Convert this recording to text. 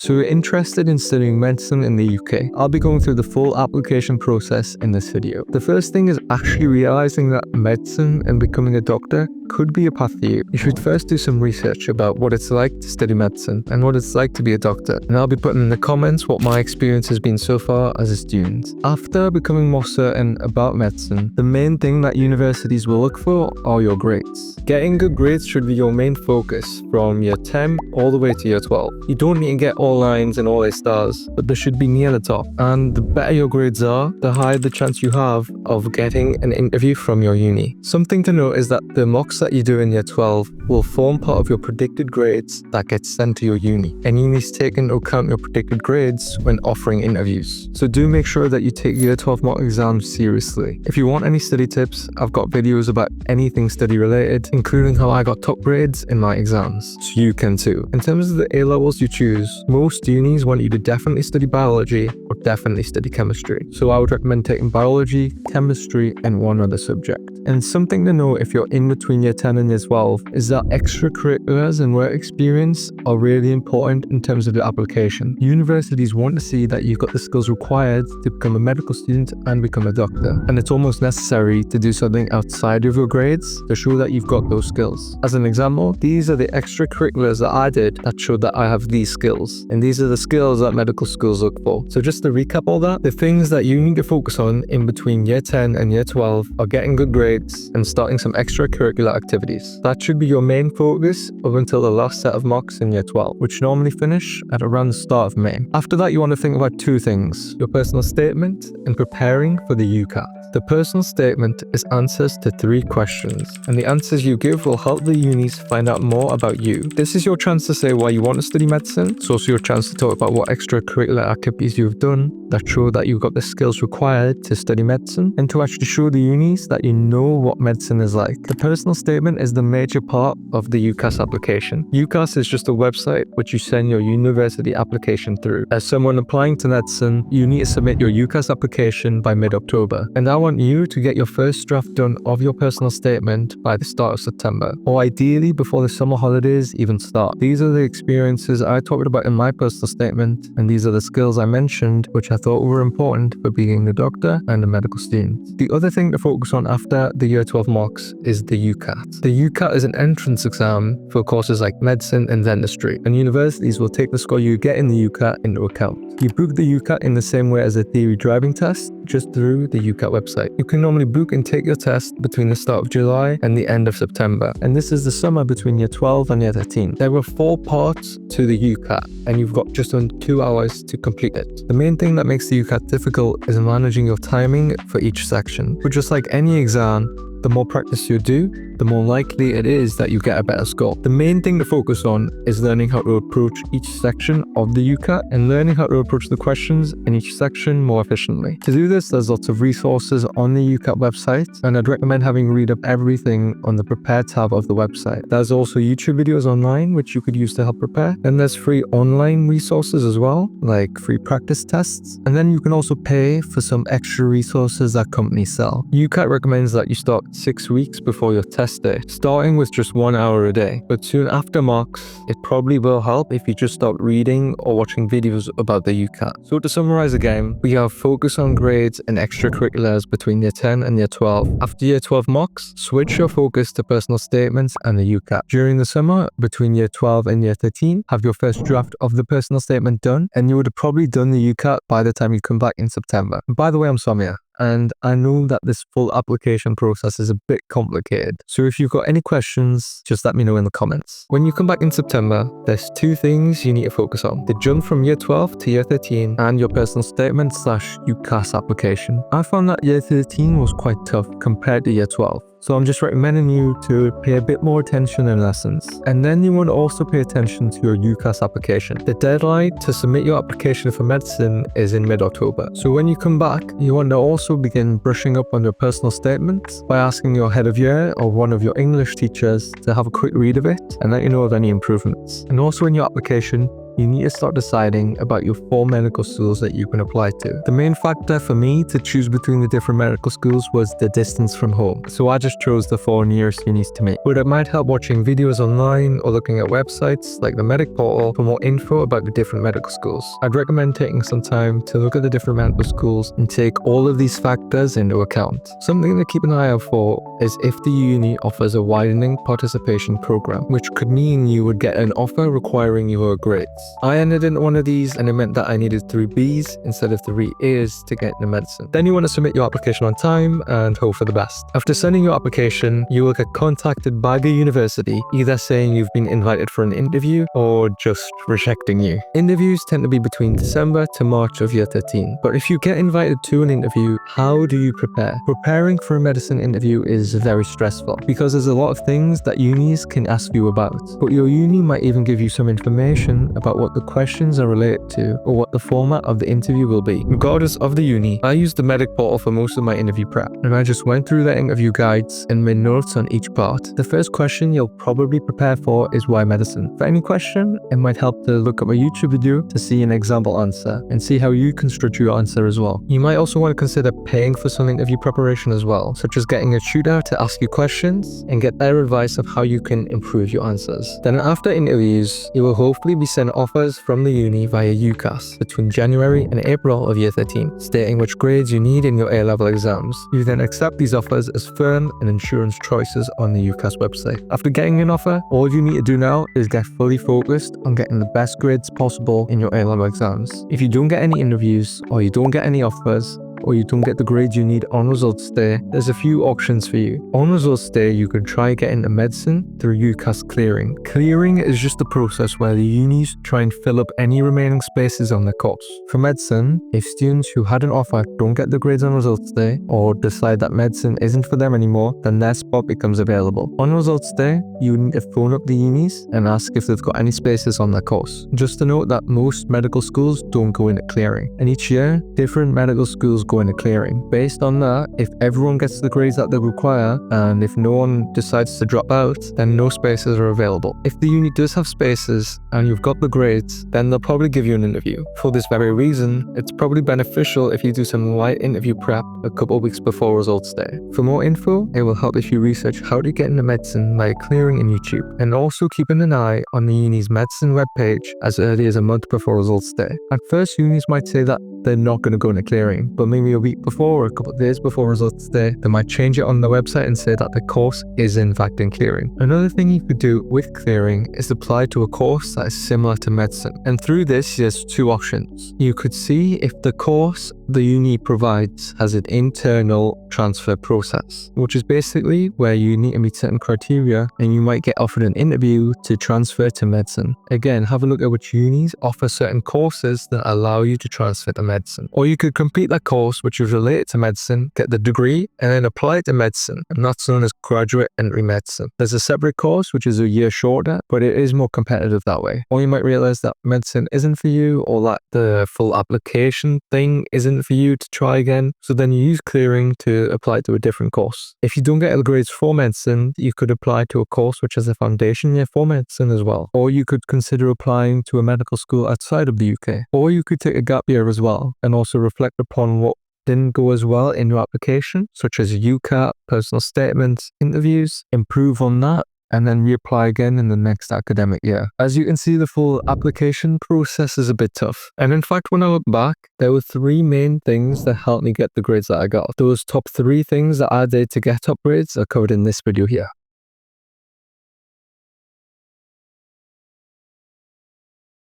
So you're interested in studying medicine in the UK. I'll be going through the full application process in this video. The first thing is actually realizing that medicine and becoming a doctor could be a path for you. You should first do some research about what it's like to study medicine and what it's like to be a doctor. And I'll be putting in the comments what my experience has been so far as a student. After becoming more certain about medicine, the main thing that universities will look for are your grades. Getting good grades should be your main focus from year 10 all the way to year 12. You don't need to get all 9s and all A stars, but they should be near the top. And the better your grades are, the higher the chance you have of getting an interview from your uni. Something to note is that the mocks that you do in year 12 will form part of your predicted grades that get sent to your uni. And unis take into account your predicted grades when offering interviews. So do make sure that you take year 12 mock exams seriously. If you want any study tips, I've got videos about anything study related, including how I got top grades in my exams. So you can too. In terms of the A levels you choose, most unis want you to definitely study biology or definitely study chemistry. So I would recommend taking biology, chemistry, and one other subject. And something to know if you're in between year 10 and year 12 is that extracurriculars and work experience are really important in terms of the application. Universities want to see that you've got the skills required to become a medical student and become a doctor. And it's almost necessary to do something outside of your grades to show that you've got those skills. As an example, these are the extracurriculars that I did that showed that I have these skills. And these are the skills that medical schools look for. So just to recap all that, the things that you need to focus on in between year 10 and year 12 are getting good grades and starting some extracurricular activities. That should be your main focus up until the last set of mocks in year 12, which normally finish at around the start of May. After that, you want to think about two things: your personal statement and preparing for the UCAT. The personal statement is answers to 3 questions, and the answers you give will help the unis find out more about you. This is your chance to say why you want to study medicine. It's also your chance to talk about what extracurricular activities you've done that show that you've got the skills required to study medicine, and to actually show the unis that you know what medicine is like. The personal statement is the major part of the UCAS application. UCAS is just a website which you send your university application through. As someone applying to medicine, you need to submit your UCAS application by mid-October, and I want you to get your first draft done of your personal statement by the start of September, or ideally before the summer holidays even start. These are the experiences I talked about in my personal statement, and these are the skills I mentioned which I thought were important for being a doctor and a medical student. The other thing to focus on after the year 12 mocks is the UCAT. The UCAT is an entrance exam for courses like medicine and dentistry, and universities will take the score you get in the UCAT into account. You book the UCAT in the same way as a theory driving test, just through the UCAT website. You can normally book and take your test between the start of July and the end of September, and this is the summer between year 12 and year 13. There are 4 parts to the UCAT, and you've got just under 2 hours to complete it. The main thing that makes the UCAT difficult is managing your timing for each section. But just like any exam, the more practice you do, the more likely it is that you get a better score. The main thing to focus on is learning how to approach each section of the UCAT and learning how to approach the questions in each section more efficiently. To do this, there's lots of resources on the UCAT website, and I'd recommend having a read of everything on the Prepare tab of the website. There's also YouTube videos online which you could use to help prepare, and there's free online resources as well, like free practice tests, and then you can also pay for some extra resources that companies sell. UCAT recommends that you start 6 weeks before your test day, starting with just 1 hour a day. But soon after mocks, it probably will help if you just start reading or watching videos about the UCAT. So to summarize again, we have focus on grades and extracurriculars between year 10 and year 12. After year 12 mocks, switch your focus to personal statements and the UCAT. During the summer, between year 12 and year 13, have your first draft of the personal statement done, and you would have probably done the UCAT by the time you come back in September. And by the way, I'm Samir, and I know that this full application process is a bit complicated. So if you've got any questions, just let me know in the comments. When you come back in September, there's 2 things you need to focus on: the jump from year 12 to year 13 and your personal statement / UCAS application. I found that year 13 was quite tough compared to year 12. So I'm just recommending you to pay a bit more attention in lessons. And then you want to also pay attention to your UCAS application. The deadline to submit your application for medicine is in mid-October. So when you come back, you want to also begin brushing up on your personal statements by asking your head of year or one of your English teachers to have a quick read of it and let you know of any improvements. And also in your application, you need to start deciding about your 4 medical schools that you can apply to. The main factor for me to choose between the different medical schools was the distance from home, so I just chose the 4 nearest unis to me. But it might help watching videos online or looking at websites like the Medic Portal for more info about the different medical schools. I'd recommend taking some time to look at the different medical schools and take all of these factors into account. Something to keep an eye out for is if the uni offers a widening participation program, which could mean you would get an offer requiring your grades. I ended in one of these, and it meant that I needed 3 Bs instead of 3 As to get into medicine. Then you want to submit your application on time and hope for the best. After sending your application, you will get contacted by the university, either saying you've been invited for an interview or just rejecting you. Interviews tend to be between December to March of year 13, but if you get invited to an interview, how do you prepare? Preparing for a medicine interview is very stressful because there's a lot of things that unis can ask you about, but your uni might even give you some information about what the questions are related to or what the format of the interview will be. Regardless of the uni, I used the Medic Portal for most of my interview prep, and I just went through the interview guides and made notes on each part. The first question you'll probably prepare for is why medicine. For any question, it might help to look up a YouTube video to see an example answer and see how you can structure your answer as well. You might also want to consider paying for some interview preparation as well, such as getting a tutor to ask you questions and get their advice of how you can improve your answers. Then after interviews, you will hopefully be sent offers from the uni via UCAS between January and April of year 13, stating which grades you need in your A-level exams. You then accept these offers as firm and insurance choices on the UCAS website. After getting an offer, all you need to do now is get fully focused on getting the best grades possible in your A-level exams. If you don't get any interviews, or you don't get any offers, or you don't get the grades you need on results day, there's a few options for you. On results day, you can try getting into medicine through UCAS clearing. Clearing is just a process where the unis try and fill up any remaining spaces on the course. For medicine, if students who had an offer don't get the grades on results day or decide that medicine isn't for them anymore, then their spot becomes available. On results day, you need to phone up the unis and ask if they've got any spaces on their course. Just to note that most medical schools don't go into clearing, and each year, different medical schools go into clearing. Based on that, if everyone gets the grades that they require, and if no one decides to drop out, then no spaces are available. If the uni does have spaces and you've got the grades, then they'll probably give you an interview. For this very reason, it's probably beneficial if you do some light interview prep a couple of weeks before results day. For more info, it will help if you research how to get into medicine by clearing in YouTube, and also keeping an eye on the uni's medicine webpage as early as a month before results day. At first, unis might say that they're not going to go into clearing, but maybe a week before or a couple of days before results day, they might change it on the website and say that the course is in fact in clearing. Another thing you could do with clearing is apply to a course that is similar to medicine, and through this there's 2 options. You could see if the course the uni provides has an internal transfer process, which is basically where you need to meet certain criteria and you might get offered an interview to transfer to medicine. Again, have a look at which unis offer certain courses that allow you to transfer to medicine. Or you could complete that course which is related to medicine, get the degree, and then apply it to medicine, and that's known as graduate entry medicine. There's a separate course which is a year shorter, but it is more competitive that way. Or you might realize that medicine isn't for you, or that the full application thing isn't for you to try again, so then you use clearing to apply to a different course. If you don't get the grades for medicine, you could apply to a course which has a foundation year for medicine as well. Or you could consider applying to a medical school outside of the UK. Or you could take a gap year as well and also reflect upon what didn't go as well in your application, such as UCAT, personal statements, interviews, improve on that, and then reapply again in the next academic year. As you can see, the full application process is a bit tough. And in fact, when I look back, there were 3 main things that helped me get the grades that I got. Those top 3 things that I did to get top grades are covered in this video here.